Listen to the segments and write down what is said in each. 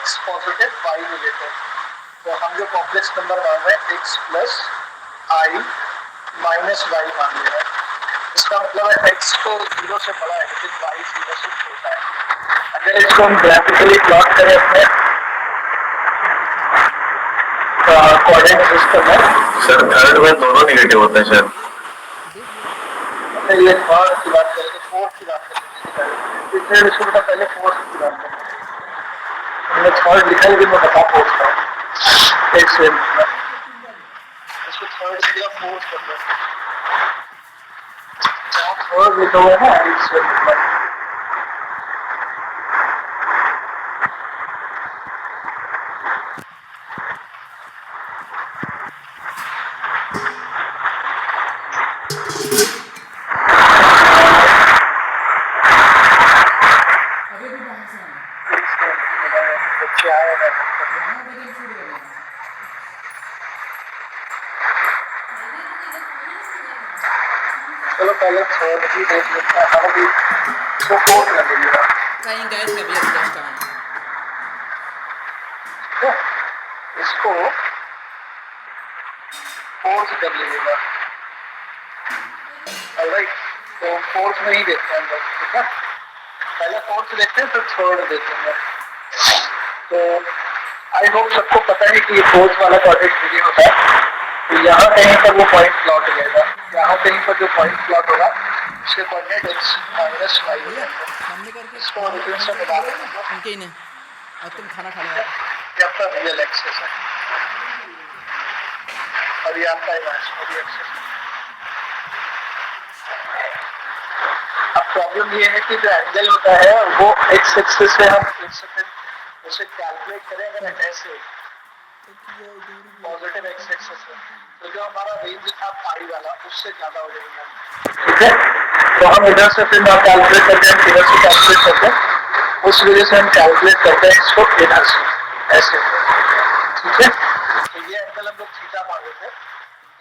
x positive y negative, तो हम जो कॉम्प्लेक्स नंबर मान रहे हैं x plus i minus y मान रहे हैं। इसका मतलब है x तो 0 से बड़ा है लेकिन y 0 से छोटा है। अगर इसको हम ग्राफिकली प्लॉट करें अपने कोऑर्डिनेट सिस्टम में, सर थर्ड में दोनों नेगेटिव होते हैं सर। ये थर्ड की बात करें तो फोर्थ की बात करें, इसलिए इसको बता पहले फोर्थ की बात करें। हमने थर्ड लिखा लेकिन मैं बता फोर्थ का एक सेकंड में, इसको थर्ड की जगह फोर्थ कर दो। थर्ड लिखा हुआ है ना एक सेकंड में, चलो पहले थर्ड की देख लेते हैं, अभी इसको फोर्थ कर लीजिएगा। कहीं गए थे अभी जस्ट आए। इसको फोर्थ कर लीजिएगा। ऑलराइट, तो फोर्थ में ही देखते हैं हम लोग, ठीक है। पहले फोर्थ देखते हैं फिर थर्ड देखेंगे। तो आई होप सबको पता है कि ये फोर्थ वाला प्रोजेक्ट वीडियो होता है। तो यहाँ कहीं पर वो पॉइंट प्लॉट हो जाएगा, यहाँ कहीं पर जो पॉइंट प्लॉट होगा उसके कोऑर्डिनेट x माइनस वाई हो जाएंगे। इसको रिफरेंस में मिला देंगे उनके ही ने, और तुम खाना खा लिया। ये आपका रियल एक्सेस है और ये आपका इमेजिनरी एक्सेस है। अब प्रॉब्लम ये है कि जो एंगल होता है वो एक्स एक्सिस से हम उसे कैलकुलेट करें अगर ऐसे पॉजिटिव एक्स एक्सिस है तो जो हमारा रेंज था पाई वाला उससे ज्यादा हो जाएगा, ठीक है। तो हम इधर से फिर कैलकुलेट करते हैं, इधर से कैलकुलेट करते हैं, उस वजह से हम कैलकुलेट करते हैं इसको इधर से ऐसे, ठीक है। तो ये एंगल हम लोग थीटा मान लेते हैं,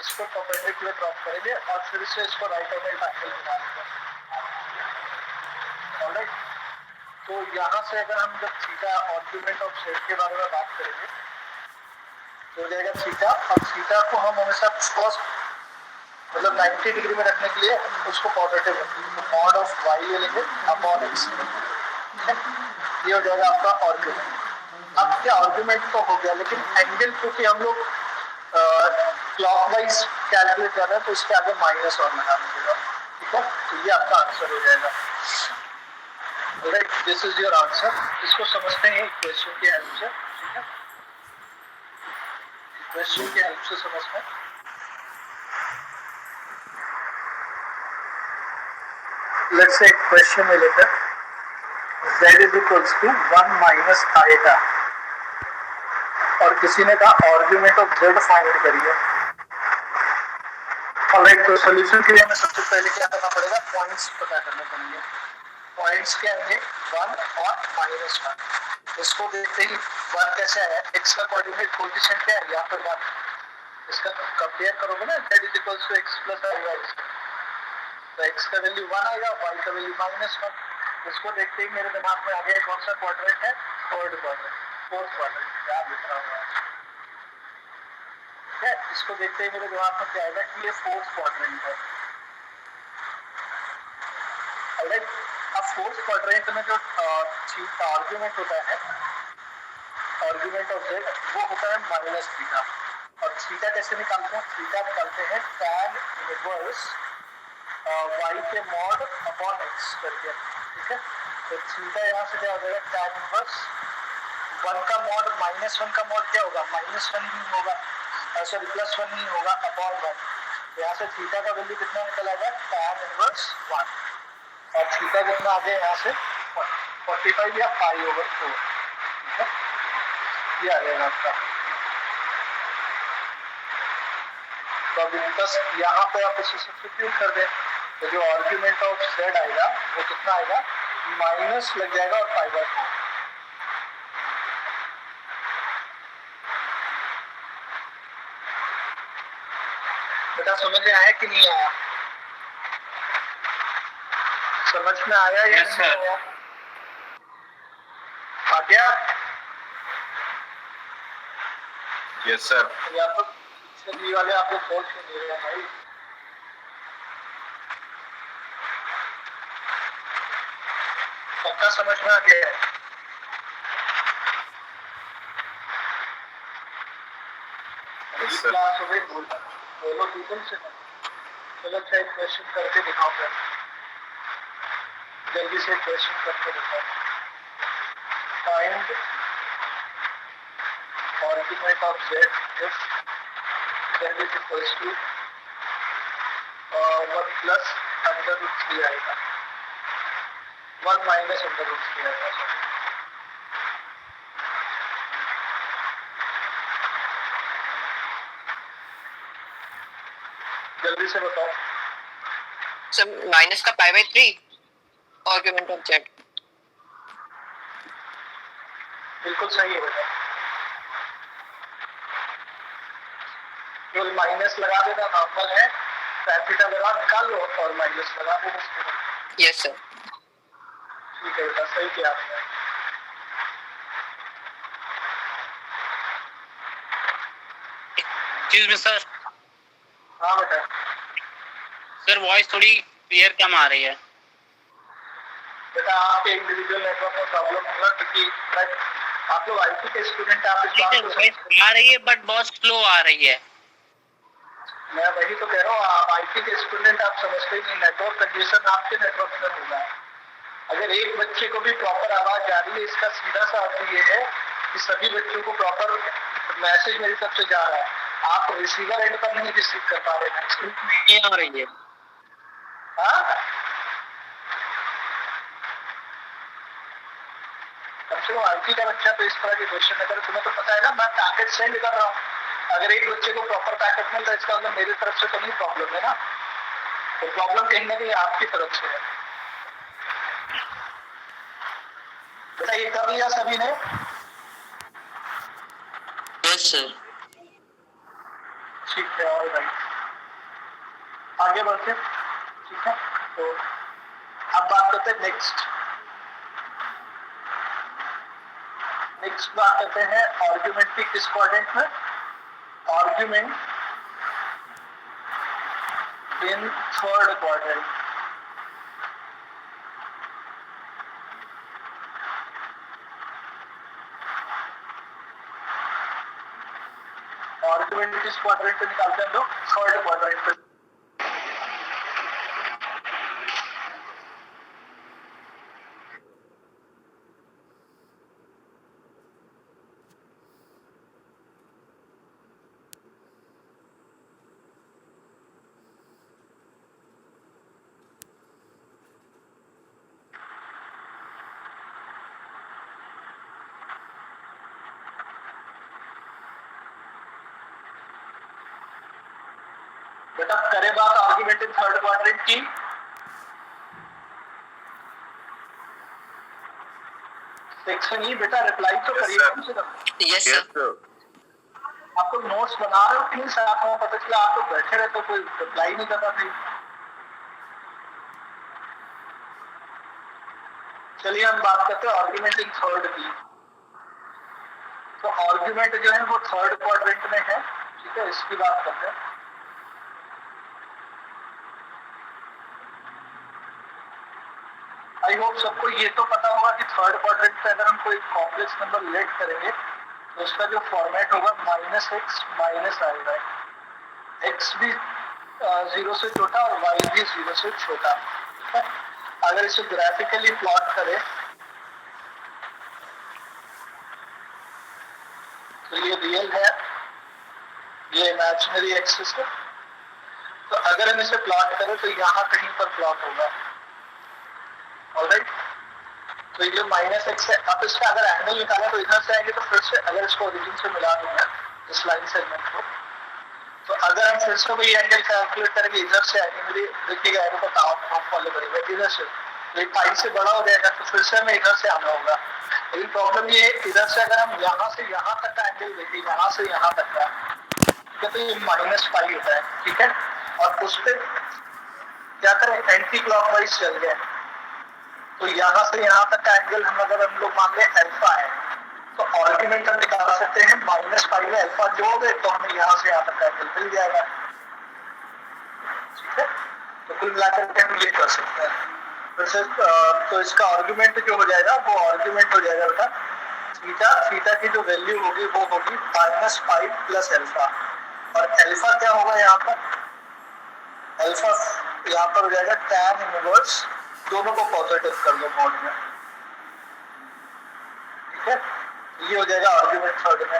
इसको परपेंडिकुलर ड्रॉप करेंगे और फिर से इसको राइट एंगल ट्रायंगल बना लेंगे। ऑलराइट, तो यहाँ से अगर हम जब थीटा आर्गुमेंट ऑफ z के बारे में बात करेंगे तो हो जाएगा थीटा, और थीटा को हम हमेशा फर्स्ट मतलब 90 डिग्री में रखने के लिए उसको पॉजिटिव रखेंगे, तो मॉड ऑफ y ले लेंगे अपॉन x, ठीक है। ये हो जाएगा आपका आर्गुमेंट। अब क्या आर्गुमेंट तो हो गया, लेकिन एंगल क्योंकि हम लोग क्लॉकवाइज कैलकुलेट कर रहे हैं तो इसके आगे माइनस और लगा दीजिएगा, ठीक है। तो ये आपका आंसर हो जाएगा। Right, this is your answer. इसको समझते हैं इक्वेशन की हेल्प से, ठीक है। इक्वेशन की हेल्प से समझते हैं। लेट्स से एक क्वेश्चन में लेते हैं z is equals to 1 minus आएगा और किसी ने कहा आर्गुमेंट ऑफ z फाइंड करिए। ऑलराइट, तो सॉल्यूशन के लिए हमें सबसे पहले क्या करना पड़ेगा, पॉइंट्स पता करने पड़ेंगे। पॉइंट्स क्या होंगे 1 और -1। इसको देखते ही 1 कैसे आया, x का कोऑर्डिनेट कोएफिशिएंट क्या है यहाँ पर 1, इसका कंपेयर करोगे ना z is equals to x plus y, तो x का वैल्यू 1 आएगा, y का वैल्यू -1। इसको देखते ही मेरे दिमाग में आ गया कौन सा क्वाड्रेंट है, थर्ड क्वाड्रेंट, फोर्थ क्वाड्रेंट क्या लिख रहा हूँ है। इसको देखते ही मेरे दिमाग में क्या आएगा कि ये फोर्थ क्वाड्रेंट है। ऑलराइट, अब फोर्थ क्वाड्रेंट में जो आर्गुमेंट होता है, आर्गुमेंट ऑफ z वो होता है माइनस थीटा। और थीटा कैसे निकालते हैं, थीटा निकालते हैं tan इनवर्स y के मॉड अपॉन x करके, ठीक है। तो थीटा यहाँ से क्या हो जाएगा, tan इनवर्स 1 का मॉड -1 का मॉड क्या होगा, -1 ही होगा, सॉरी +1 ही होगा अपॉन 1। यहाँ से थीटा का वैल्यू कितना निकल आएगा, tan इनवर्स 1, और थीटा कितना आ गया यहाँ से 45 या π/4, ठीक है। ये आ जाएगा आपका। तो अभी बस यहाँ पे आप इसे सब्स्टिट्यूट कर दें तो जो आर्गुमेंट ऑफ z आएगा वो कितना आएगा, माइनस लग जाएगा और π/4। बेटा समझ में आया कि नहीं आया, समझ में आया या नहीं आया, आ गया। Yes sir. या तो पीछे वाले आप लोग बोल क्यों नहीं रहे हैं भाई? सबका समझ में आ गया है? इस क्लास में बोलो डीपल से। चलो अच्छा एक क्वेश्चन करके दिखाओ फिर, जल्दी से क्वेश्चन करके दिखाओ। Find argument of z if z is equals to 1 plus under root 3 आएगा, 1 माइनस अंडर रूट 3 आएगा। जल्दी से बताओ। सर माइनस का pi by 3 argument of z। बिल्कुल सही है बेटा, केवल माइनस लगा देना नॉर्मल है, tan थीटा लगा निकाल लो और माइनस लगा दो उसके बाद। Yes sir. ठीक है बेटा, सही किया आपने। Excuse me sir. हाँ बेटा। सर वॉइस थोड़ी क्लियर कम आ रही है। बेटा आपके इंडिविजुअल नेटवर्क में प्रॉब्लम होगा, क्योंकि आप लोग आईटी के स्टूडेंट, आप इस बात को वॉइस आ रही है बट बहुत स्लो आ रही है। मैं वही तो कह रहा हूँ, आप आईटी के स्टूडेंट, आप समझते ही नहीं। नेटवर्क कंडीशन आपके नेटवर्क में होगा। अगर एक बच्चे को भी प्रॉपर आवाज आ रही है, इसका सीधा सा अर्थ ये है कि सभी बच्चों को प्रॉपर मैसेज मेरी तरफ से जा रहा है। आप रिसीवर एंड पर नहीं रिसीव कर पा रहे हैं। ये आ रही है। हाँ, कम से कम आईटी का बच्चा तो इस तरह के क्वेश्चन, अगर तुम्हें तो पता है ना, मैं पैकेट सेंड कर रहा हूँ। अगर एक बच्चे को प्रॉपर पैकेट मिल रहा है, इसका मतलब मेरी तरफ से तो नहीं प्रॉब्लम है ना, तो प्रॉब्लम कहीं ना कहीं आपकी तरफ से है। बेटा ये कर लिया सभी ने? Yes sir. ठीक है, ऑल राइट, आगे बढ़ते। ठीक है, तो अब बात करते हैं नेक्स्ट बात करते हैं आर्ग्यूमेंट की किस क्वाड्रेंट में? Argument in third quadrant. Argument किस क्वाड्रेंट पे निकालते हैं लोग? थर्ड क्वाड्रेंट पे। बेटा करे बात आर्ग्यूमेंट इन थर्ड क्वाड्रेंट की। सेक्शन ही बेटा रिप्लाई तो करिए कम से कम। Yes sir. आप लोग नोट्स बना रहे हो कि नहीं? साथ में पता चला आप लोग बैठे रहे तो कोई रिप्लाई नहीं कर रहा था। चलिए हम बात करते हैं आर्ग्यूमेंट इन थर्ड की। तो आर्ग्यूमेंट जो है वो थर्ड क्वाड्रेंट में है। ठीक है, इसकी बात करते हैं। आई होप सबको ये तो पता होगा कि थर्ड क्वाड्रेंट पे अगर हम कोई कॉम्प्लेक्स नंबर लेट करेंगे तो उसका जो फॉर्मेट होगा -x माइनस आएगा। x भी 0 से छोटा और y भी 0 से छोटा। अगर इसे ग्राफिकली प्लॉट करें तो ये रियल है, ये इमेजिनरी एक्सिस है। तो अगर हम इसे प्लॉट करें तो यहाँ कहीं पर प्लॉट होगा। ऑलराइट, तो ये -x है। अब इसका अगर एंगल निकालें तो इधर से आएंगे, तो फिर से अगर इसको ओरिजिन से मिला दूंगा इस लाइन सेगमेंट को, तो अगर हम फिर से वही एंगल कैलकुलेट करेंगे, इधर से आएंगे, मेरी देखिएगा एरो का काम फॉलो करेगा इधर से, तो पाई से बड़ा हो जाएगा, तो फिर से हमें इधर से आना होगा। लेकिन प्रॉब्लम ये है, इधर से अगर हम यहाँ से यहाँ तक का एंगल देखें, यहाँ से यहाँ तक का, ठीक है, तो ये -पाई होता है। ठीक है, और उस पर क्या करें, एंटी क्लॉकवाइज चल गए, तो यहाँ से यहाँ तक का एंगल हम लोग मान लें अल्फा है, तो आर्ग्यूमेंट हम निकाल सकते हैं माइनस पाई में अल्फा जोड़ोगे तो हमें यहाँ से यहाँ तक का एंगल मिल जाएगा। ठीक है, तो कुल मिलाकर के हम ये कर सकते हैं। तो इसका आर्ग्यूमेंट जो हो जाएगा वो आर्ग्यूमेंट हो जाएगा बेटा थीटा की जो वैल्यू होगी वो होगी माइनस पाई प्लस अल्फा, और अल्फा क्या होगा यहाँ पर, अल्फा यहाँ पर हो जाएगा tan इनवर्स, दोनों को पॉजिटिव कर दो मोड में। ठीक है, ये हो जाएगा आर्ग्यूमेंट थर्ड में।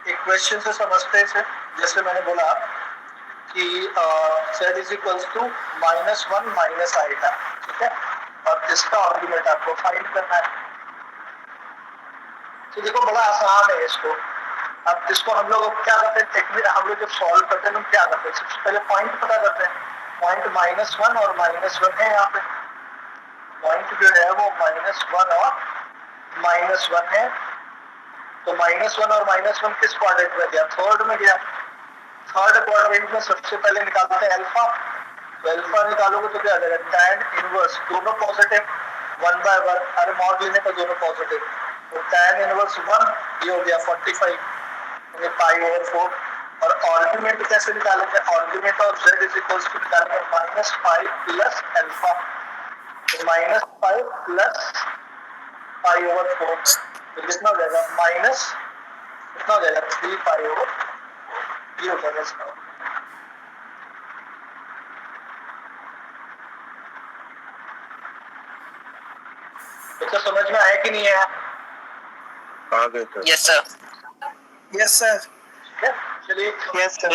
एक क्वेश्चन से समझते हैं, जैसे मैंने बोला कि z is equals to -1 minus iota. ठीक है, और इसका आर्ग्यूमेंट आपको फाइंड करना है। तो देखो बड़ा आसान है इसको। अब इसको हम लोग क्या करते हैं, टेक्निक हम लोग जब सॉल्व करते हैं हम क्या करते हैं, सबसे पहले पॉइंट पता करते हैं। पॉइंट -1 और -1 है, यहाँ पे पॉइंट जो है वो -1 और -1 है। तो -1 और -1 किस क्वाड्रेंट में गया, थर्ड में गया। थर्ड क्वाड्रेंट में सबसे पहले निकालते हैं अल्फा। तो अल्फा निकालोगे तो क्या आ जाएगा, tan इनवर्स, दोनों पॉजिटिव 1/1, अरे मॉड लेने पर दोनों पॉजिटिव, तो tan इनवर्स 1 ये हो गया 45 पाई/4। और आर्ग्यूमेंट कैसे निकालेंगे, argument of z is equals to निकालेंगे -5 प्लस अल्फा, तो -5 प्लस पाई/4, तो कितना हो जाएगा माइनस, कितना हो जाएगा 3 पाई/4, ये हो जाएगा इसका। तो समझ में आया कि नहीं आया? Yes sir. Yes sir. चलिए यस सर।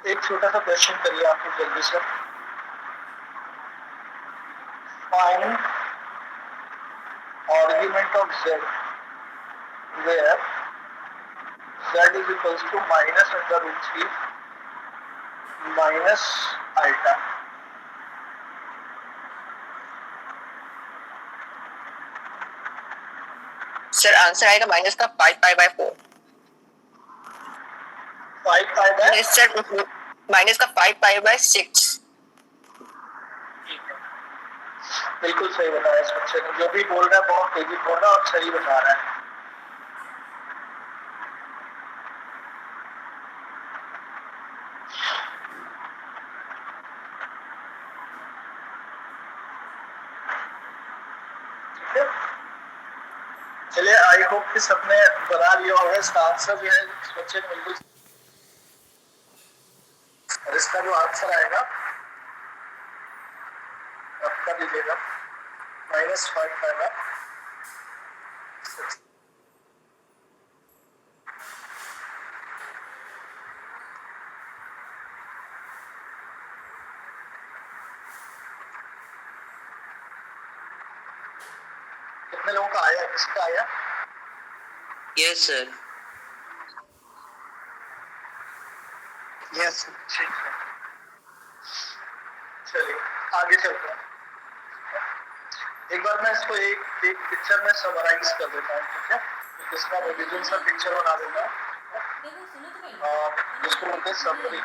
एक छोटा सा क्वेश्चन करिए आपको जल्दी से। Find argument of z where z is equals to -√3 minus iota। Sir answer आएगा माइनस का 5 पाई/4। 5 पाई/, सर माइनस का 5 पाई/6। बिल्कुल सही बताया इस बच्चे ने, जो भी बोल रहा है बहुत तेजी बोल रहा है और सही बता रहा है। ठीक है, चलिए आई होप कि सबने बना लिया होगा इसका आंसर जो है इस बच्चे ने बिल्कुल। और इसका जो आंसर आएगा आप कर लीजिएगा -5 आएगा। कितने लोगों का आया, किसका आया? Yes sir. यस, ठीक है। चलिए आगे चलते हैं। एक बार मैं इसको एक पिक्चर में समराइज कर देता हूँ। ठीक है, इसका रिविजन सा पिक्चर बना देता हूँ, जिसको बोलते हैं समरी।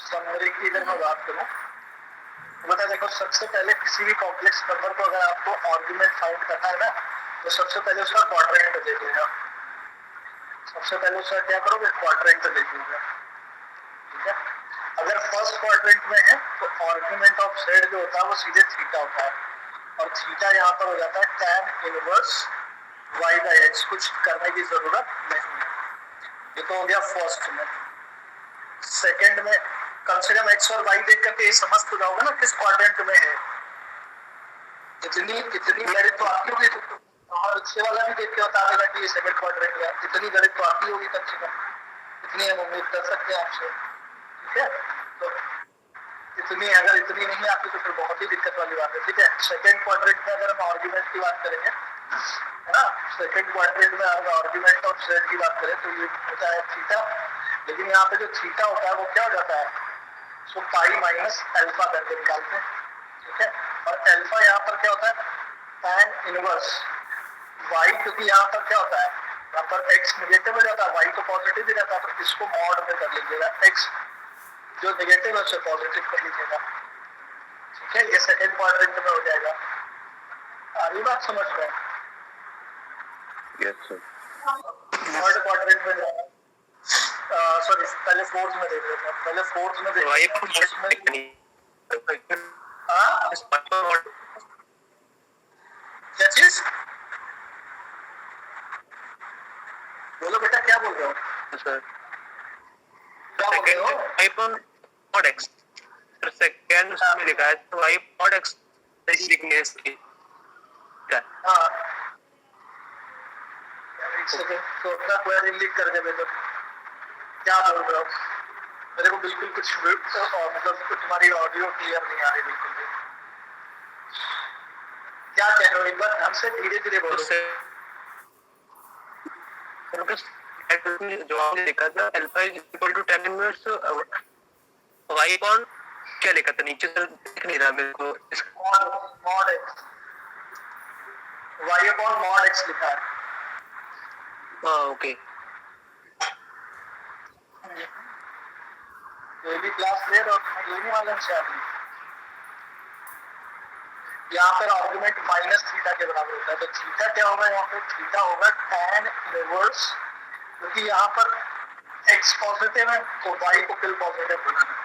समरी की अगर मैं बात करूँ तो बता देखो, सबसे पहले किसी भी कॉम्प्लेक्स नंबर को अगर आपको आर्ग्यूमेंट फाइंड करना है ना, तो सबसे पहले उसका क्वाड्रेंट देखिएगा। सबसे पहले उसका क्या करोगे, क्वाड्रेंट देखिएगा। ठीक है, अगर फर्स्ट क्वाड्रेंट में है तो आर्ग्यूमेंट ऑफ z जो होता है वो सीधे थीटा होता है, और थीटा यहाँ पर हो जाता है tan इनवर्स y/x, कुछ करने की जरूरत नहीं है। ये तो हो गया फर्स्ट में। सेकंड में कम से कम x और y देख करके ये समझ तो जाओगे ना किस क्वाड्रेंट में है। इतनी गणित तो आती होगी, और इससे वाला भी देख के बता देगा कि ये सेकंड क्वाड्रेंट है। इतनी गणित तो आती होगी कम से कम, इतनी हम उम्मीद कर सकते हैं आपसे। ठीक है, तो इतनी अगर इतनी नहीं आती तो फिर बहुत ही दिक्कत वाली बात है। ठीक है, सेकंड क्वाड्रेंट में अगर हम आर्ग्यूमेंट की बात करेंगे, है ना, सेकंड क्वाड्रेंट में अगर आर्ग्यूमेंट ऑफ z की बात करें तो ये होता है थीटा। लेकिन यहाँ पे जो थीटा होता है वो क्या हो जाता है, सो पाई माइनस अल्फा करके निकालते हैं। ठीक है, और अल्फा यहाँ पर क्या होता है, tan इनवर्स y, क्योंकि यहाँ पर क्या होता है, यहाँ पर x नेगेटिव हो जाता है, y तो पॉजिटिव ही रहता है, तो इसको मॉड में कर लीजिएगा, x जो नेगेटिव है उसे पॉजिटिव कर लीजिएगा। ठीक है, ये सेकंड क्वाड्रेंट में हो जाएगा। सारी बात समझ रहे हैं। Yes sir. थर्ड क्वाड्रेंट में जाना, सॉरी पहले फोर्थ में देख लेते हैं। पहले फोर्थ में वाई देखते पर हैं उसमें हाँ क्या चीज बोलो बेटा, क्या बोल रहे हो? सर क्या बोल रहे हो? वाई पर नॉट एक्स सेकंड में लिखा है तो वाई नॉट एक्स लिखने इसकी हाँ एक सेकंड, तो अपना क्वेरी लिख कर दे बेटा। क्या बोल रहे हो? मेरे को बिल्कुल कुछ मतलब तुम्हारी ऑडियो क्लियर नहीं आ रही बिल्कुल भी। क्या कह रहे हो? एक बार ढंग से धीरे धीरे बोलो। जो आपने लिखा था alpha is equal to 10 inverse Y upon क्या लिखा था नीचे सर दिख नहीं रहा मेरे को। Mod X, Y upon mod X लिखा है। हाँ ओके। डेली क्लास ले रहे हो, तुम्हें ये नहीं मालूम चाहिए। यहाँ पर आर्गुमेंट माइनस थीटा के बराबर होता है, तो थीटा क्या होगा? यहाँ पे थीटा होगा tan इनवर्स, क्योंकि यहाँ पर x पॉजिटिव है तो y को फिर पॉजिटिव बनाना,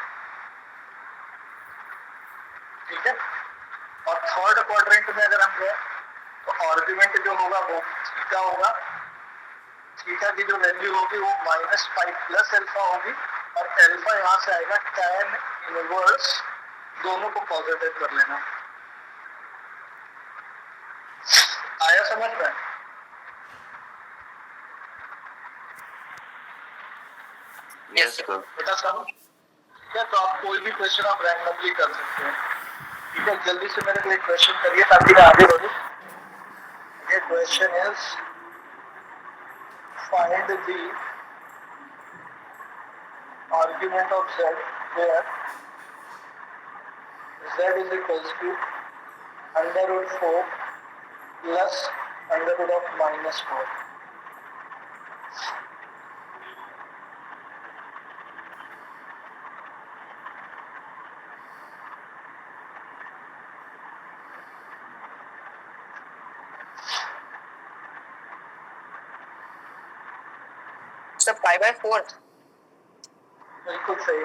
ठीक है। और थर्ड क्वाड्रेंट में अगर हम गए तो आर्गुमेंट जो होगा वो थीटा होगा। थीटा की जो वैल्यू होगी वो -5 प्लस अल्फा होगी, और अल्फा यहाँ से आएगा tan इनवर्स, दोनों को पॉजिटिव कर लेना। आया समझ में? Yes sir. बेटा समझ क्या? तो आप कोई भी क्वेश्चन आप रैंडमली कर सकते हैं, ठीक है। जल्दी से मेरे को एक क्वेश्चन करिए ताकि मैं आगे बढ़ूं। ये question is find the argument of z where z is equals to √4 plus √(-4). So 5/4. बिल्कुल सही,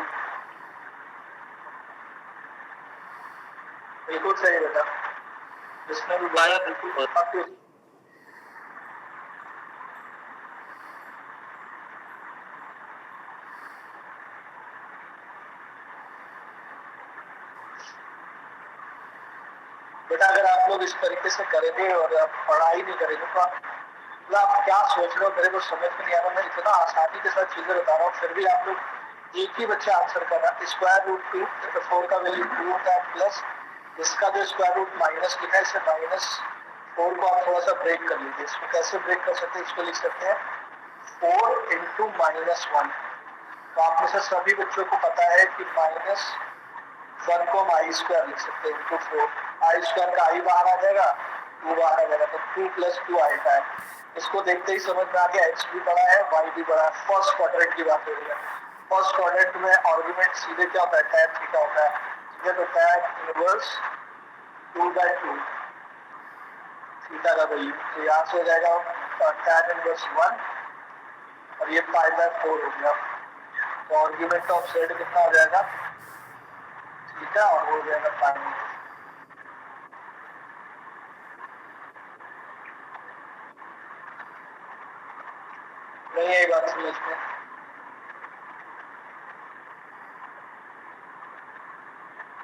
बिल्कुल सही बेटा। इसमें भी बोला बिल्कुल आपके। बेटा अगर आप लोग इस तरीके से करेंगे और आप पढ़ाई नहीं करेंगे तो आप क्या सोच रहे हो मेरे को समझ में नहीं आ रहा। मैं इतना आसानी के साथ चीजें बता रहा हूँ, फिर भी आप लोग एक ही बच्चा आंसर कर रहा है। (√2) का वैल्यू 2 होता है, प्लस इसका जो स्क्वायर रूट माइनस लिखा है, इसे -4 को आप थोड़ा सा ब्रेक कर लीजिए। इसको कैसे ब्रेक कर सकते हैं? इसको लिख सकते हैं 4 × -1। तो आप में से सभी बच्चों को पता है कि -1 को हम i² लिख सकते हैं × 4। i² का i बाहर आ जाएगा, 2 बाहर आ जाएगा, तो 2 + 2 आएगा है। इसको देखते ही समझ में आ गया x भी बड़ा है, y भी बड़ा है। फर्स्ट क्वाड्रेंट की बात हो रही है। फर्स्ट क्वाड्रेंट में आर्गुमेंट सीधे क्या होता है? tan थीटा होता है, ठीक है। तो tan इनवर्स 2/2 थीटा का वैल्यू, तो यहाँ से हो जाएगा tan इनवर्स 1, और ये π/4 हो गया। तो आर्गुमेंट ऑफ z कितना हो जाएगा? थीटा, और हो जाएगा π। नहीं आई बात समझ में?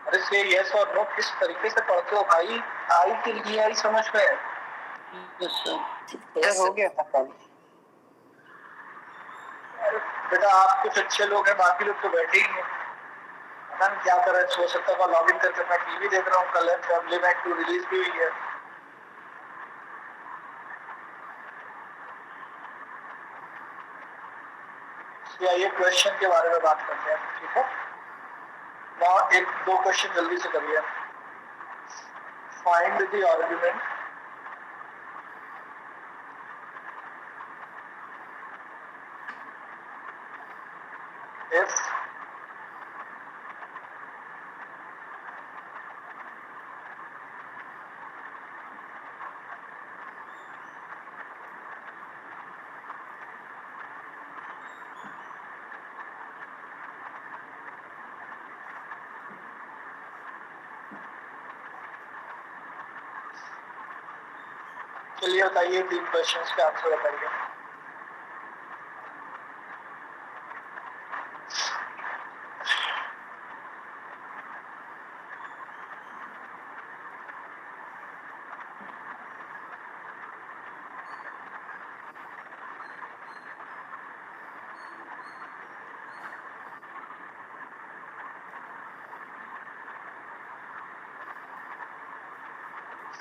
अरे से यस और नो किस तरीके से पढ़ते हो भाई? आई के लिए आई समझ में? Yes, हो गया था कल। अरे बेटा आप कुछ अच्छे लोग हैं, बाकी लोग तो बैठे ही हैं। पता नहीं क्या कर रहे हैं। सो सकता है लॉग इन करके मैं टीवी देख रहा हूँ। कल है फैमिली मैन 2 रिलीज भी हुई है। ये क्वेश्चन के बारे में बात करते हैं, ठीक है। now एक दो क्वेश्चन जल्दी से करिए। फाइंड द आर्गुमेंट if चलिए बताइए 3 क्वेश्चंस का आंसर बताइए।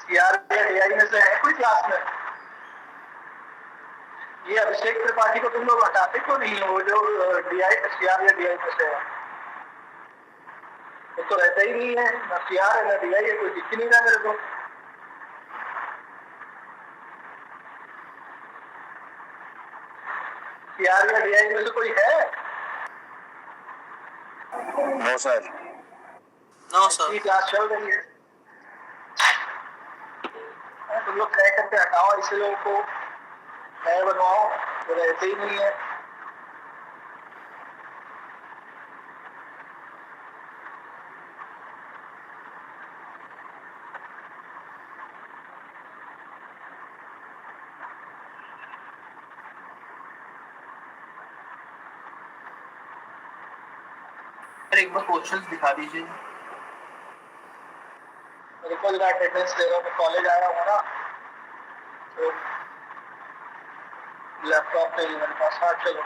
सीआर या डीआई में से है कोई क्लास में? ये अभिषेक त्रिपाठी को तुम लोग हटाते क्यों नहीं हो, जो डीआई सीआर या डीआई में से है? वो तो रहता ही नहीं है, ना सीआर है ना डीआई है, कोई दिख ही नहीं रहा मेरे को। सीआर या डीआई में से कोई है? No sir. No sir. Class चल रही है, तुम लोग तय करके हटाओ ऐसे लोगों को, नए बनवाओ, वो रहते ही नहीं है। एक बार क्वेश्चंस दिखा दीजिए। मेरे को जरा अटेंडेंस दे रहा हूँ, मैं कॉलेज आया हूँ ना, तो लैपटॉप पे मेरे पास। हाँ चलो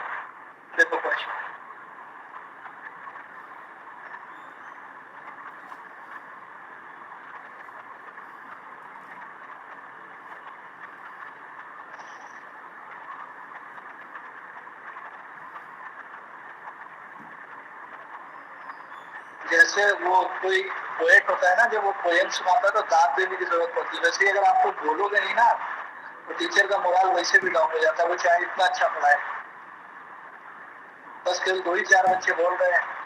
देखो क्वेश्चन। जैसे वो कोई पोएट होता है ना, जब वो पोएम सुनाता है तो दाद देने की जरूरत पड़ती है, वैसे ही अगर आपको बोलोगे नहीं ना तो टीचर का मोरल वैसे भी डाउन हो जाता है, वो चाहे इतना अच्छा पढ़ाए। बस केवल 2 ही 4 बच्चे बोल रहे हैं।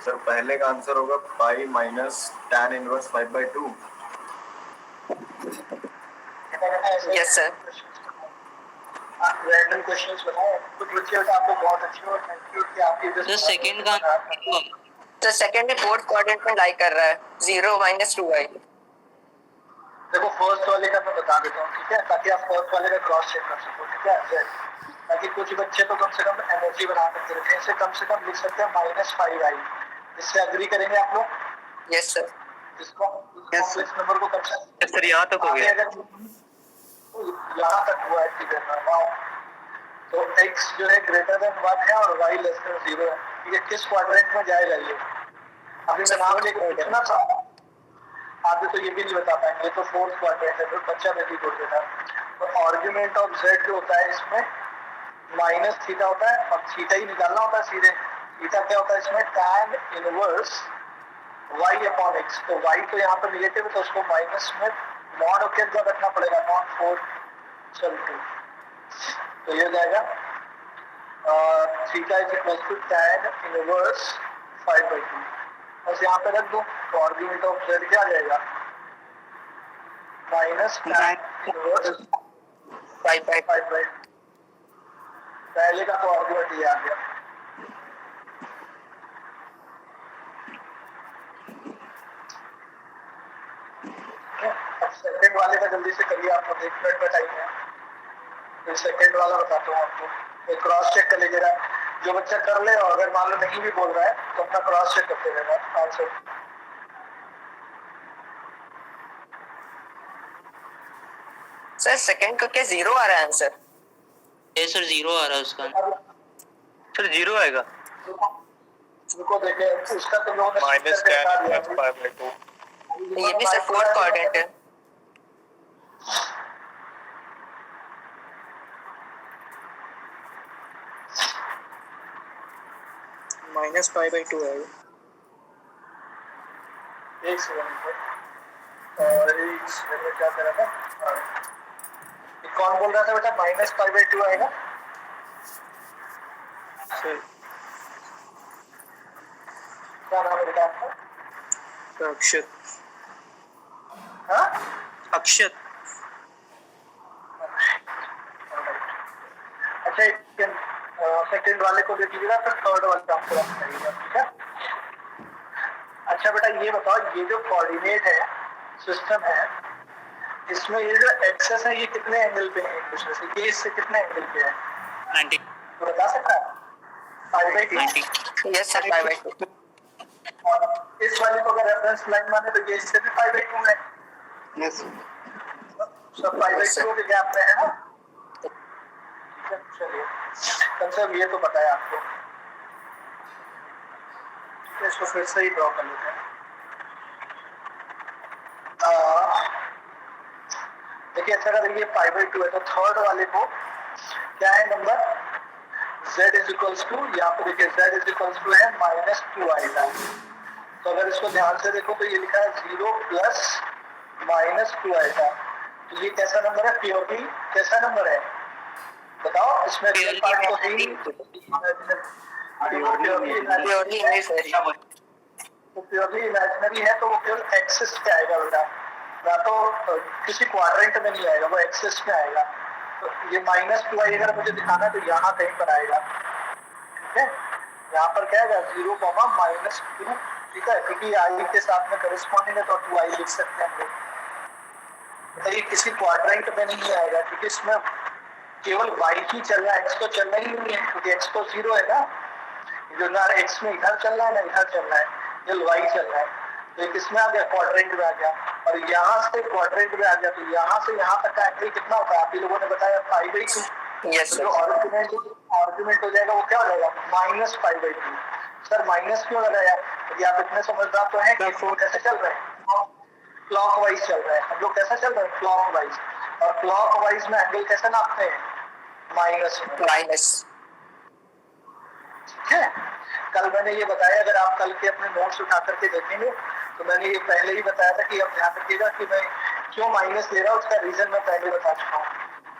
सर पहले का आंसर होगा pi minus tan inverse 5/2। Yes, sir. Random questions बनाओ, कुछ बच्चे होते हैं आपको बहुत अच्छे हो, थैंक यू कि आपकी The second का तो सेकंड में फोर्थ क्वाड्रेंट में लाई कर रहा है 0 - 2i। देखो फर्स्ट वाले का मैं बता देता हूँ, ठीक है, ताकि आप फर्स्ट वाले का क्रॉस चेक कर सको, ठीक है। ताकि कुछ बच्चे तो कम से कम एनर्जी बना सकते हैं, इसे कम से कम लिख सकते हैं -5i। इससे एग्री करेंगे आप लोग? Yes sir. इसको कॉम्प्लेक्स नंबर को कम से सर यहाँ तक हो गया। यहाँ तक हुआ है, ठीक है। तो x जो है ग्रेटर देन 1 है और y लेस देन 0 है, ठीक है। किस क्वाड्रेंट में जाएगा ये? अभी मैं नाम लेके पूछना था, आगे तो ये भी नहीं बता पाएंगे, तो फोर्थ क्वाड्रेंट है, तो बच्चा नहीं बोल देता। तो आर्ग्यूमेंट ऑफ z जो होता है इसमें माइनस थीटा होता है, और थीटा ही निकालना होता है सीधे। थीटा क्या होता है इसमें? tan inverse y upon x। तो y तो यहाँ पर निगेटिव है, तो उसको माइनस में मॉड के अंदर रखना पड़ेगा, नॉट 4 चल 2। तो ये हो जाएगा theta is equal to tan inverse 5/2। बस यहाँ पे रख दो, तो आर्ग्यूमेंट ऑफ z क्या आ जाएगा? Minus tan inverse 5/2। पहले का तो आर्ग्यूमेंट ये आ गया। अब सेकंड वाले का जल्दी से करिए, आपको 1 मिनट का टाइम है। तो सेकंड वाला बताता हूँ आपको, एक क्रॉस चेक कर लीजिएगा, जो बच्चा कर ले, और अगर मान लो नहीं भी बोल रहा है तो अपना क्रॉस चेक करते रहेगा आंसर। सर सेकंड का क्या 0 आ रहा है आंसर? ये सर 0 आ रहा है उसका। सर 0 आएगा। उनको देखे उसका तो लोगों ने माइनस tan इनवर्स 5/2। ये भी सर फोर्थ क्वाड्रेंट है। -5/2 है। एक सेकंड और एक सेकंड में क्या कर रहा था? कौन बोल रहा था बेटा -5/2 आएगा? सर क्या नाम है बेटा आपका? अक्षत हाँ? अक्षत अच्छा, सेकंड वाले को दे दीजिएगा, फिर थर्ड वाले का आपको बताइएगा, ठीक है? अच्छा बेटा ये बताओ, ये जो कोऑर्डिनेट है सिस्टम है, इसमें ये जो एक्सेस है ये कितने एंगल पे है एक दूसरे से? ये इससे कितने एंगल पे है 90 तो बता सकता है? 5/2। 90 Yes, sir. 5/2. और इस वाले को अगर रेफरेंस लाइन माने तो ये इससे भी 5/2 है, यस सब 5/2 के गैप में है ना? ठीक है, चलिए कम से कम ये तो पता है आपको। तो इसको फिर से ही ड्रॉ कर लेते हैं। देखिए अच्छा, अगर ये 5/2 है तो थर्ड वाले को क्या है नंबर? z इज इक्वल्स टू, यहाँ पे देखिए z इज इक्वल्स टू है -2 आएगा। तो अगर इसको ध्यान से देखो तो ये लिखा है 0 प्लस -2 आएगा। तो ये कैसा नंबर है? प्योरली कैसा नंबर है बताओ? इसमें रियल पार्ट तो है ही नहीं। Purely imaginary. तो प्योरली इमेजिनरी है तो वो केवल एक्सिस पे आएगा बेटा, या तो किसी क्वाड्रेंट में नहीं आएगा, वो एक्सिस पे आएगा। तो ये -2 आई अगर मुझे दिखाना है तो यहाँ कहीं पर आएगा, ठीक है? यहाँ पर क्या आएगा? 0, -2, ठीक है? क्योंकि आई के साथ में करेस्पॉन्डिंग है तो 2i लिख सकते हैं हम लोग। तो ये किसी क्वाड्रेंट में नहीं आएगा क्योंकि इसमें केवल y ही चल रहा है, x तो चलना ही नहीं है क्योंकि x तो 0 है ना। जो ना x में इधर चल रहा है ना इधर चल रहा है, केवल y चल रहा है। तो ये किसमें आ गया? क्वाड्रेंट में आ गया। और यहाँ से क्वाड्रेंट में आ गया तो यहाँ से यहाँ तक का एंगल कितना होता है? आप ही लोगों ने बताया 5/2। Yes, तो sir. जो आर्गुमेंट हो जाएगा वो क्या हो जाएगा? -5/2। सर माइनस क्यों लगाया? यदि आप इतने समझदार तो हैं कि फोन कैसे चल रहे हैं? क्लॉक वाइज चल रहा है। हम लोग कैसा चल रहे हैं? Clock wise. और क्लॉक वाइज में एंगल कैसे नापते हैं? माइनस में। Minus. ठीक है? कल मैंने ये बताया, अगर आप कल के अपने नोट्स उठा करके देखेंगे तो मैंने ये पहले ही बताया था कि आप ध्यान रखिएगा कि मैं क्यों माइनस ले रहा हूँ, उसका रीजन मैं पहले बता चुका हूँ।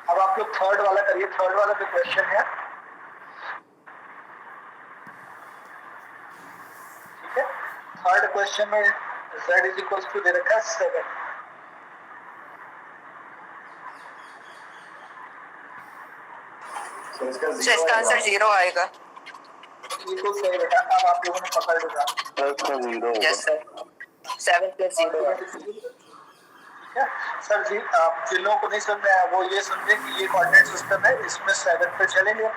अब आप लोग थर्ड वाला करिए। थर्ड वाला जो क्वेश्चन है, ठीक है? थर्ड क्वेश्चन में z इज इक्वल टू दे रखा है 7। So इसका So इसका आंसर 0 आएगा. बिल्कुल सही बेटा, अब आप लोगों ने पकड़ लिया। Yes, sir. 7 plus 0 है. ठीक है सर जी, आप जिन लोगों को नहीं समझ में आया वो ये समझे कि ये कोऑर्डिनेट सिस्टम है, इसमें 7 पे चलेंगे।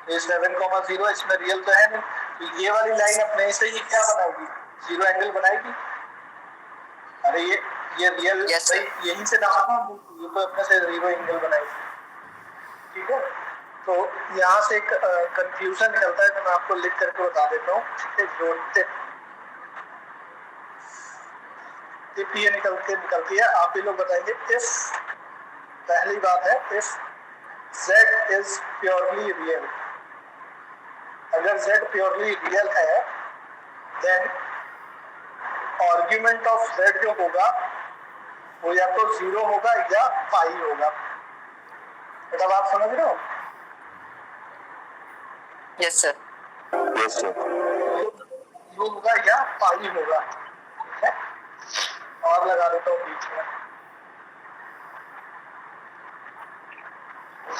ये 7,0 इसमें रियल तो है नहीं, तो ये वाली लाइन अपने से ही क्या बनाएगी? 0 एंगल बनाएगी। अरे ये रियल Yes, sir. भाई यहीं से नापना, ये तो अपने से 0 एंगल बनाएगी। ठीक है, तो यहाँ से एक कंफ्यूजन निकलता है जो मैं आपको लिख करके बता देता हूँ। जोड़ते टिप ये निकलती है, आप ही लोग बताएंगे। इफ पहली बात है, if z is purely real, अगर z प्योरली रियल है देन आर्ग्यूमेंट ऑफ z जो होगा वो या तो 0 होगा या पाई होगा। मतलब आप समझ रहे हो? Yes, sir. जो होगा या पाई होगा। ठीक है, और लगा देता हूँ बीच में,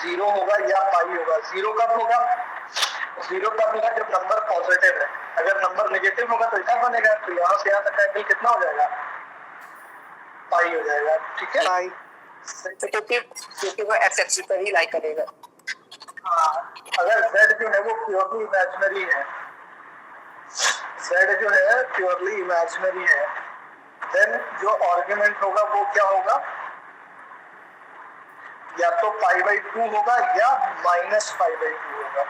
0 होगा या पाई होगा। 0 कब होगा? 0 तब होगा जब नंबर पॉजिटिव है। अगर नंबर नेगेटिव होगा तो इधर बनेगा, तो यहाँ से यहाँ तक का एंगल कितना हो जाएगा? पाई हो जाएगा। ठीक है, पाई। तो क्योंकि वो x एक्सिस पर ही लाई करेगा. हाँ, अगर z जो है वो प्योरली इमेजिनरी है, z जो है प्योरली इमेजिनरी है, देन जो आर्ग्यूमेंट होगा वो क्या होगा? या तो π/2 होगा या -π/2 होगा।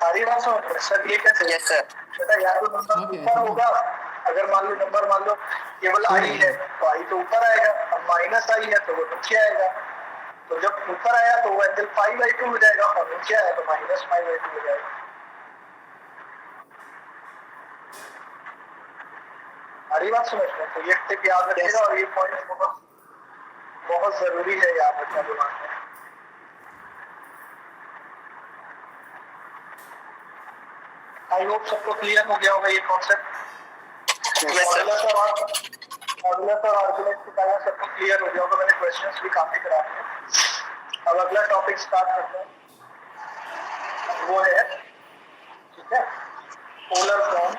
सारी बात समझ में? सर ये कैसे? Yes, sir. बेटा या तो नंबर ऊपर होगा, अगर मान लो नंबर मान लो केवल आई है तो आई तो ऊपर आएगा, अब माइनस आई है तो वो नीचे आएगा। तो जब ऊपर आया तो वो एंगल π/2 हो जाएगा और नीचे आया तो -π/2 हो जाएगा। सारी बात समझ में? तो ये टिप याद रखिएगा और ये पॉइंट बहुत बहुत जरूरी है याद रखना दिमाग में। आई होप सबको क्लियर हो गया होगा ये कॉन्सेप्ट। मॉडुलस और आर्गुमेंट की तरह सबको क्लियर हो गया होगा, मैंने क्वेश्चंस भी काफी कराए हैं। अब अगला टॉपिक स्टार्ट करते हैं, वो है ठीक है polar form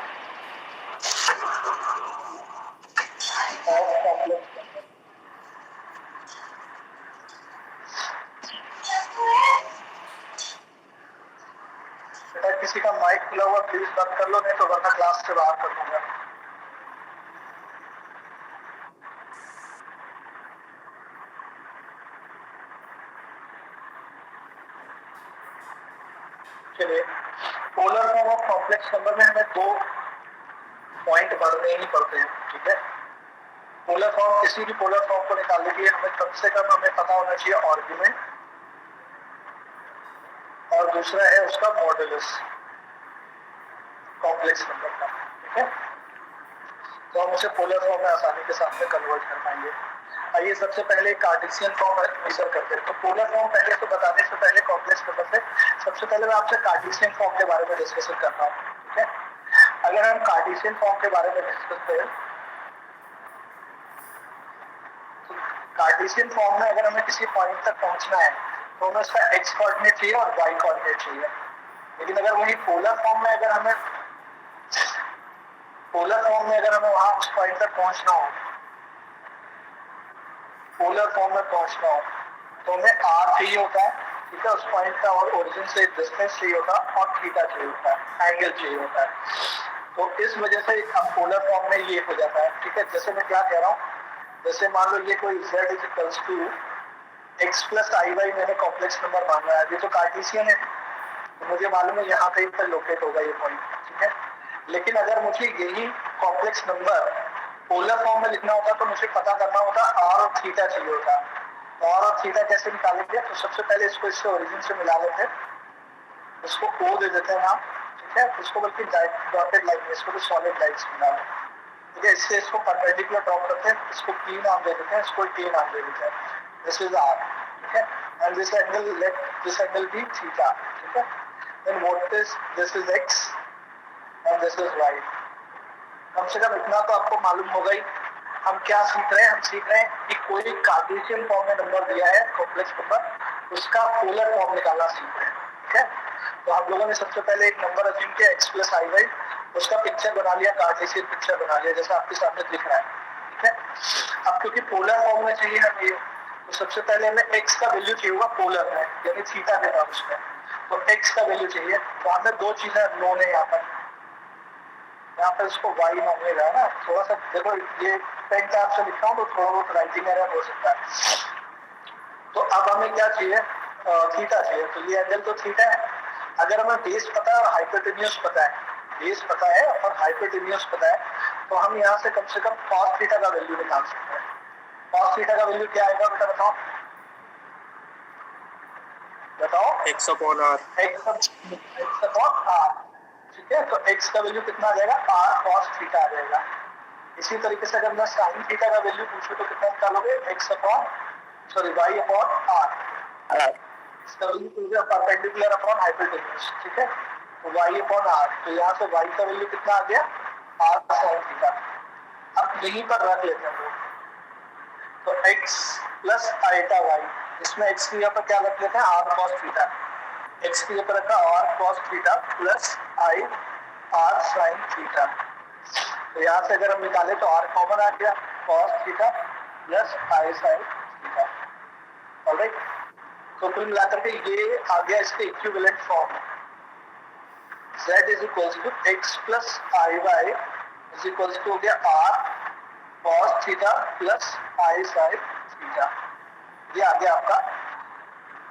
of complex number. बेटा किसी का माइक खुला हुआ प्लीज बंद कर लो, नहीं तो वरना क्लास से बाहर कर दूंगा। चलिए, polar form of complex number में हमें दो पॉइंट बढ़ने ही पड़ते हैं, ठीक है। पोलर फॉर्म, किसी भी पोलर फॉर्म को निकालने के लिए हमें कम से कम हमें पता होना चाहिए आर्गुमेंट, और दूसरा है उसका मॉडुलस कॉम्प्लेक्स नंबर का, ठीक है। तो हम उसे पोलर फॉर्म में आसानी के साथ में कन्वर्ट कर पाएंगे। आइए सबसे पहले कार्टेशियन फॉर्म मेजर करते हैं। तो पोलर फॉर्म पहले तो बताने से पहले कॉम्प्लेक्स नंबर से सबसे पहले मैं आपसे कार्टेशियन फॉर्म के बारे में डिस्कस कर रहा हूँ, ठीक है। अगर हम कार्टेशियन फॉर्म के बारे में डिस्कस करें तो कार्टेशियन फॉर्म में अगर हमें किसी पॉइंट तक पहुंचना है तो हमें उसका एक्स कोऑर्डिनेट चाहिए और वाई कोऑर्डिनेट चाहिए। लेकिन अगर वही पोलर फॉर्म में अगर हमें वहां उस पॉइंट तक पहुंचना हो, पोलर फॉर्म में पहुंचना हो तो हमें आर चाहिए होता है, ठीक है, उस पॉइंट का, और ओरिजिन से डिस्टेंस चाहिए होता है, और थीटा चाहिए होता है, एंगल चाहिए होता है। तो इस वजह से अब पोलर फॉर्म में ये हो जाता है, ठीक है। जैसे मैं क्या कह रहा हूँ, जैसे मान लो ये कोई z is to X plus I Y मैंने कॉम्प्लेक्स नंबर मान रहा है, ये तो कार्टेशियन है, तो मुझे मालूम है यहाँ कहीं पर लोकेट होगा ये पॉइंट, ठीक है। लेकिन अगर मुझे यही कॉम्प्लेक्स नंबर पोलर फॉर्म में लिखना होता तो मुझे पता करना होता आर और थीटा चाहिए होता। आर और थीटा कैसे निकालेंगे, तो सबसे पहले इसको इससे ओरिजिन से मिला लेते हैं, इसको ओ दे देते हैं नाम, ठीक है। इसको बल्कि डॉटेड लाइन में, इसको तो सॉलिड लाइन्स मिला लें, ठीक है। इससे इसको परपेंडिकुलर ड्रॉ करते हैं, इसको पी नाम दे देते हैं, इसको टी नाम दे देते हैं। दिस इज आर, ठीक है, and this angle, let this angle be theta, ठीक है। Then what is this is X and this is Y. कम से कम इतना तो आपको मालूम होगा ही। हम क्या सीख रहे हैं, हम सीख रहे हैं कि कोई कार्टेशियन फॉर्म में नंबर दिया है कॉम्प्लेक्स नंबर, उसका पोलर फॉर्म निकालना सीख रहे हैं, ठीक है। तो हम लोगों ने सबसे पहले एक नंबर अज्यूम किया एक्स प्लस आई वाई, उसका पिक्चर बना लिया, कार्टेशियन पिक्चर बना लिया जैसा आपके सामने दिख रहा है, ठीक है। अब क्योंकि पोलर फॉर्म में चाहिए हमें ये, तो सबसे पहले हमें एक्स का वैल्यू चाहिए होगा पोलर में, यानी थीटा के नाम उसमें, तो एक्स का वैल्यू चाहिए। तो हमें दो चीजें नोन है यहाँ पर इसको वाई नाम में रहा ना, थोड़ा सा देखो ये पेन टाइप से लिखा हूँ तो थोड़ा बहुत राइटिंग एरर हो सकता है। तो अब हमें क्या चाहिए, थीटा चाहिए, तो ये एंगल तो थीटा है। अगर हमें बेस पता है और हाइपोटेन्यूज पता है, बेस पता है और हाइपोटेन्यूज पता है, तो हम यहाँ से कम cos थीटा का वैल्यू निकाल सकते हैं। cos थीटा का वैल्यू क्या आएगा बेटा, बताओ X upon R, X upon R, ठीक है। तो x का वैल्यू कितना आ जाएगा, r cos थीटा आ जाएगा। इसी तरीके से अगर मैं sin थीटा का वैल्यू पूछूं तो कितना निकालोगे, y अपॉन r, इसका वैल्यू पूछे परपेंडिकुलर अपॉन हाइपोटेन्यूज, ठीक है। तो y अपॉन r, तो यहाँ से y का वैल्यू कितना आ गया, r sin थीटा। अब यहीं पर रख लेते हैं लोग, तो x प्लस आइटा y, इसमें x की यहाँ पर क्या रख लेते हैं, r cos थीटा, x की ऊपर रखा r cos theta plus i r sin theta. तो यहाँ से अगर हम निकाले तो r कॉमन आ गया, cos theta plus i sin theta, alright. तो कुल मिलाकर के ये आ गया इसके equivalent form, z is equals to x plus I Y is equals to हो गया r cos theta plus i sin theta. ये आ गया आपका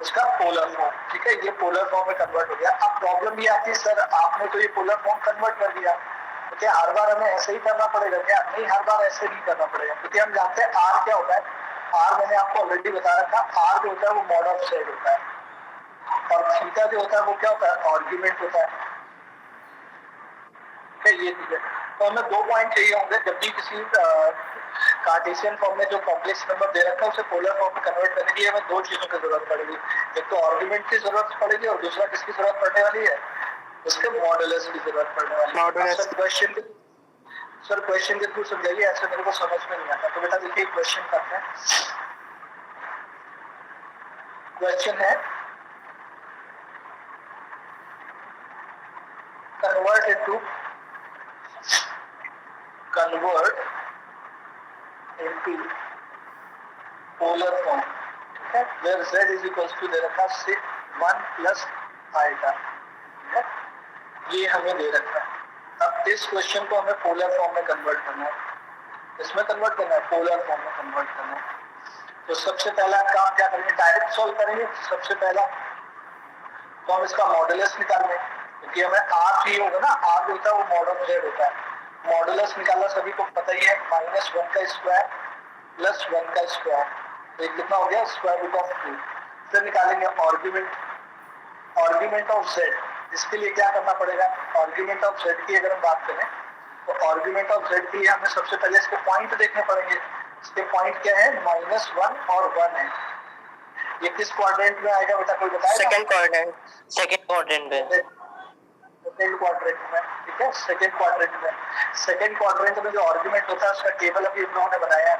उसका पोलर फॉर्म, ठीक है। ये पोलर फॉर्म में कन्वर्ट हो गया। अब प्रॉब्लम ये आती है, सर आपने तो ये पोलर फॉर्म कन्वर्ट कर दिया, तो क्या हर बार हमें ऐसे ही करना पड़ेगा क्या? नहीं, हर बार ऐसे नहीं करना पड़ेगा, क्योंकि हम जानते हैं आर क्या होता है। आर मैंने आपको ऑलरेडी बता रखा, आर जो होता है वो मॉड ऑफ z होता है, और थीटा जो होता है वो क्या होता है, आर्ग्यूमेंट होता है, ठीक है। ये चीज है। तो हमें दो पॉइंट चाहिए होंगे जब भी किसी कार्टेशियन फॉर्म में जो कॉम्प्लेक्स नंबर दे रखा है उसे पोलर फॉर्म में कन्वर्ट करने के लिए हमें दो चीजों की जरूरत पड़ेगी, एक तो आर्गुमेंट की जरूरत पड़ेगी और दूसरा किसकी जरूरत पड़ने वाली है, उसके मॉडुलस की जरूरत पड़ने वाली है। Modulus। सर क्वेश्चन के थ्रू समझाइए, ऐसे मेरे को समझ में नहीं आता। तो बेटा देखिए क्वेश्चन करते हैं। क्वेश्चन है convert into polar form, ठीक है, where z is equals to दे रखा है 1 plus iota, ठीक है, ये हमें दे रखा है। अब इस क्वेश्चन को हमें पोलर फॉर्म में कन्वर्ट करना है, इसमें कन्वर्ट करना है, पोलर फॉर्म में कन्वर्ट करना है। तो सबसे पहला काम क्या करेंगे, डायरेक्ट सॉल्व करेंगे। सबसे पहला तो हम इसका मॉडुलस निकालेंगे, क्योंकि हमें आर चाहिए होगा ना, आर जो होता है वो मॉडल जेड होता है। मॉडुलस निकालना सभी को पता ही है, -1 का स्क्वायर प्लस 1 का स्क्वायर, तो ये कितना हो गया, स्क्वायर रूट ऑफ 2। फिर निकालेंगे आर्ग्यूमेंट ऑफ जेड। इसके लिए क्या करना पड़ेगा, आर्ग्यूमेंट ऑफ जेड की अगर हम बात करें तो आर्ग्यूमेंट ऑफ जेड के लिए हमें सबसे पहले इसके पॉइंट देखने पड़ेंगे। इसके पॉइंट क्या है, -1 और 1 है। ये किस क्वाड्रेंट में आएगा बेटा, कोई बताएगा? सेकंड क्वाड्रेंट में। सेकंड क्वाड्रेंट में, ठीक है, सेकंड क्वाड्रेंट में जो आर्गुमेंट होता है उसका टेबल अभी हम लोगों ने बनाया है।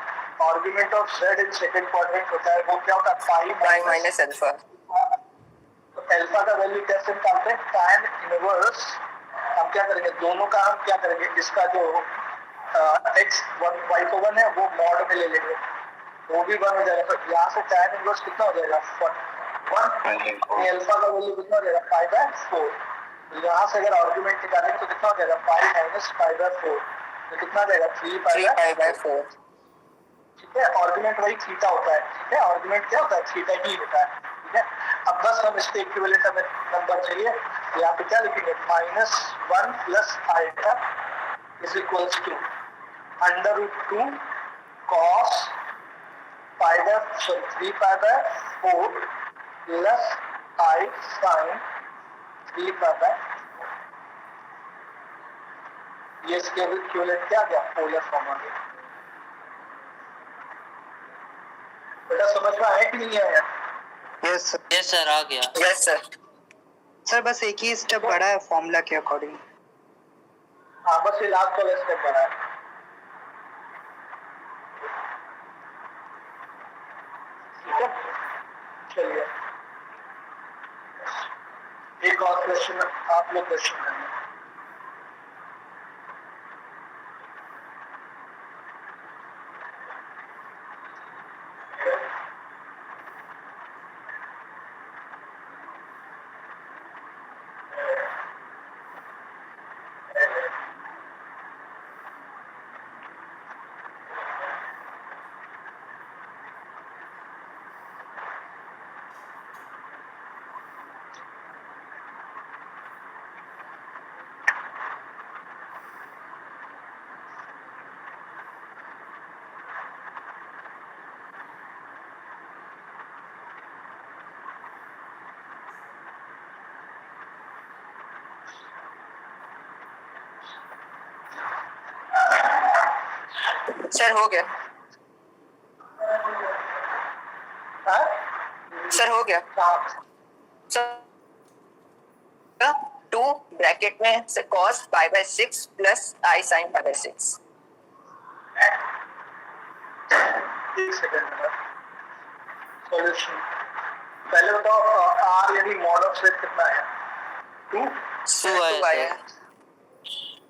Argument of Z in second quadrant होता है, वो क्या होता है, पाई माइनस अल्फा। तो अल्फा का वैल्यू कैसे निकालते हैं, tan इनवर्स। हम क्या करेंगे, दोनों का हम क्या करेंगे, इसका जो x 1 y को 1 है वो मॉड में ले लेंगे, वो भी 1 हो जाएगा। तो यहाँ से tan इनवर्स कितना हो जाएगा, 1। अल्फा का वैल्यू कितना हो जाएगा, π/4। यहाँ से अगर आर्गुमेंट निकालेंगे तो कितना हो जाएगा, पाई माइनस π/4, तो कितना आ जाएगा, 3π/4, ठीक है। आर्गुमेंट वही थीटा होता है, ठीक है, आर्गुमेंट क्या होता है, थीटा ही होता है, ठीक है। अब बस हम इसके इक्विवेलेंट हमें नंबर चाहिए, तो यहाँ पे क्या लिखेंगे, -1 plus iota is equals to √2 cos 3π/4 plus i sin 3π/4। ये इसके इक्विवेलेंट क्या गया, पोलर फॉर्म आ गया। बेटा समझ में आया कि नहीं आया? यस सर आ गया। Yes sir. सर, बस एक ही स्टेप बढ़ा है फॉर्मूला के अकॉर्डिंग। हाँ, बस ये लास्ट वाला स्टेप बना है। ठीक है, चलिए एक और क्वेश्चन आप लोग क्वेश्चन करेंगे। सर हो गया। हाँ? सर हो गया। हाँ, सर 2 ब्रैकेट में से cos π/6 प्लस i sin π/6। एक सेकंड में सॉल्यूशन। पहले बताओ आर यानी मॉड ऑफ सेट कितना है, 2 आया।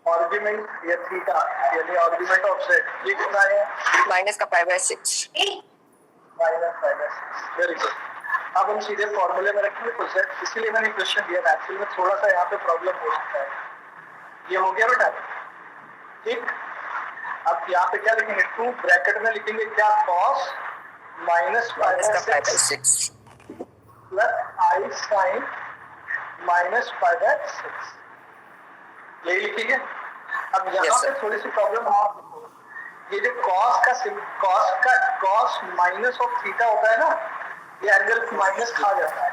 आर्गुमेंट या थीटा यानी आर्गुमेंट ऑफ सेट ये कितना है, माइनस का π/6। -π/6। Very good. अब हम सीधे फॉर्मूले में रखेंगे तो सेट, इसीलिए मैंने क्वेश्चन दिया था। एक्चुअली में थोड़ा सा यहाँ पे प्रॉब्लम हो सकता है। ये हो गया बेटा, ठीक। अब यहाँ पे क्या लिखेंगे, 2 ब्रैकेट में लिखेंगे क्या, cos -π/6 प्लस i sin -π/6, यही लिखेंगे। अब यहाँ पे थोड़ी सी प्रॉब्लम और, ये जो cos माइनस ऑफ थीटा होता है ना, ये एंगल माइनस खा जाता है,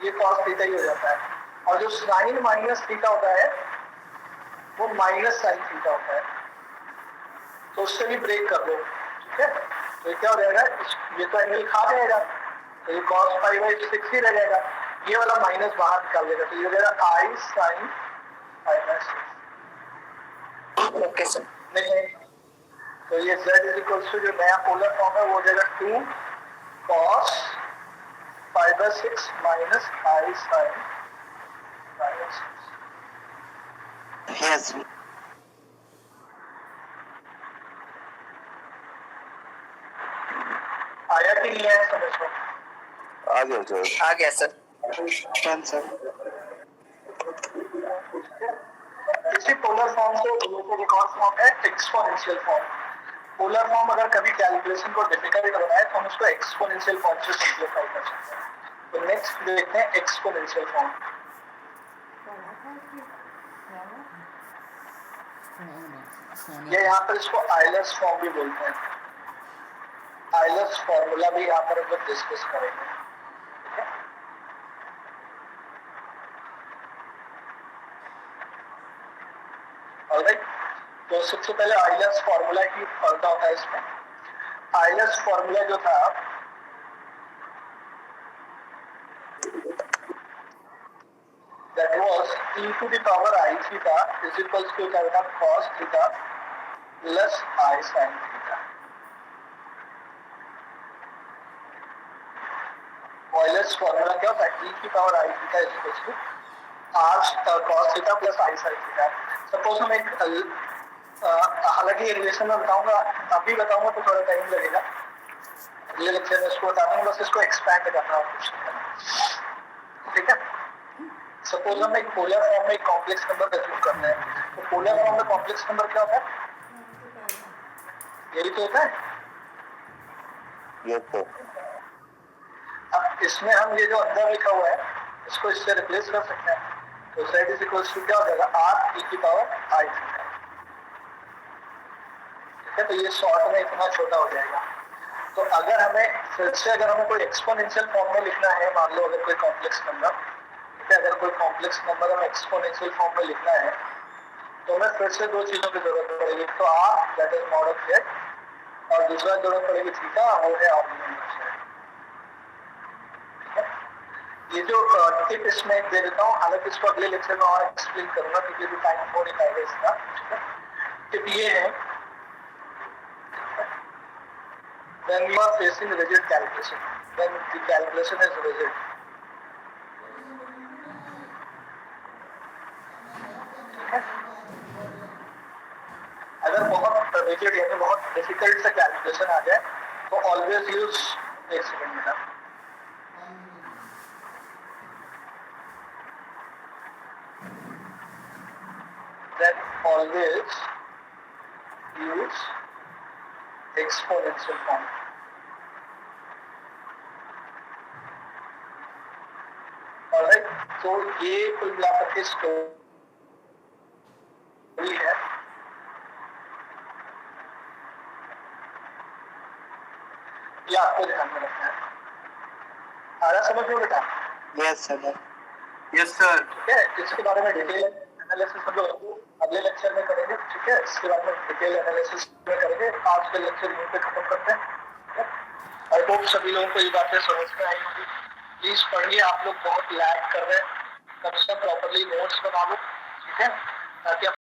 ये cos थीटा ही हो जाता है। और जो sin माइनस थीटा होता है वो माइनस sin थीटा होता है, तो उससे भी ब्रेक कर दो, ठीक है। तो ये क्या हो जाएगा, ये तो एंगल खा जाएगा, तो ये cos π/6 ही रह जाएगा। ये वाला माइनस बाहर निकाल देगा, तो ये हो जाएगा आई साइन माइनस। Okay sir. नहीं, तो ये z इज इक्वल टू जो नया पोलर फॉर्म है वो हो जाएगा 2 cos 5/6 माइनस आई साइन माइनस। यस आया कि नहीं आया समझ में? आ गया सर। आ गया सर। Done sir. इसी पोलर फॉर्म से रिलेटेड एक और फॉर्म है एक्सपोनेंशियल फॉर्म। पोलर फॉर्म अगर कभी कैलकुलेशन को डिफिकल्ट बनाए तो हम उसको एक्सपोनेंशियल फॉर्म से सिंपलीफाई कर सकते हैं। तो नेक्स्ट देखते हैं एक्सपोनेंशियल फॉर्म। ये यहाँ पर इसको आइलर्स फॉर्म भी बोलते हैं। आइलर्स फॉर्मूला भी यहाँ पर हम लोग डिस्कस करेंगे। ठीक है? ऑलराइट, तो सबसे पहले आइलर्स फॉर्मूला की पढ़ता होता है इसमें। आइलर्स फॉर्मूला जो था that was e to the power I theta is equals to क्या होता है cos theta plus I sin theta। Euler's formula क्या होता है? e की power I theta is equals to r cos theta plus I sin theta। Suppose हम एक हालांकि रिलेशन में बताऊंगा, अभी बताऊंगा तो थोड़ा टाइम लगेगा, अगले लेक्चर में इसको बता दूंगा, बस इसको एक्सपैंड करना है कुछ। ठीक है, सपोज हम एक पोलर फॉर्म में एक कॉम्प्लेक्स नंबर एज्यूम करते हैं, तो पोलर फॉर्म में कॉम्प्लेक्स नंबर क्या होता है? यही तो होता है। Yes sir. अब इसमें हम ये जो अंदर लिखा हुआ है इसको इससे रिप्लेस कर सकते हैं, तो z इज इक्वल टू क्या हो जाएगा r e की पावर I थीटा। ठीक है, तो ये शॉर्ट में इतना छोटा हो जाएगा। तो अगर हमें फिर से अगर हमें कोई एक्सपोनेंशियल फॉर्म में लिखना है, मान लो अगर कोई कॉम्प्लेक्स नंबर, अगर कोई कॉम्प्लेक्स नंबर हमें एक्सपोनेंशियल फॉर्म में लिखना है तो हमें फिर से दो चीजों की जरूरत पड़ेगी, तो r that is mod of z, और दूसरा जरूरत पड़ेगी थीटा, वो है आर्गुमेंट। ये जो टिप इसमें दे देता हूँ, हालांकि इसको अगले लेक्चर में और एक्सप्लेन करूंगा क्योंकि अभी टाइम हो नहीं पाएगा इसका। टिप ये है, when you are facing rigid calculation, when the calculation is rigid, अगर बहुत रिजिड यानी बहुत डिफिकल्ट सा कैलकुलेशन आ जाए तो ऑलवेज यूज, एक सेकंड बेटा, then always use exponential form। Alright, तो ये कुल मिलाकर के स्टोरी है। ये आपको ध्यान में रखना है। आ रहा समझ में बेटा? Yes sir. Yes sir. ठीक है, इसके बारे में डिटेल एनालिसिस हम लोग अगले लेक्चर में करेंगे। ठीक है, इसके बारे में डिटेल एनालिसिस में करेंगे। आज के लेक्चर यहीं पे खत्म करते हैं। आई होप सभी लोगों को ये बातें समझ में आई होंगी। प्लीज पढ़िए, आप लोग बहुत लैग कर रहे हैं, कम से कम प्रॉपर्ली नोट्स बना लो। ठीक है, ताकि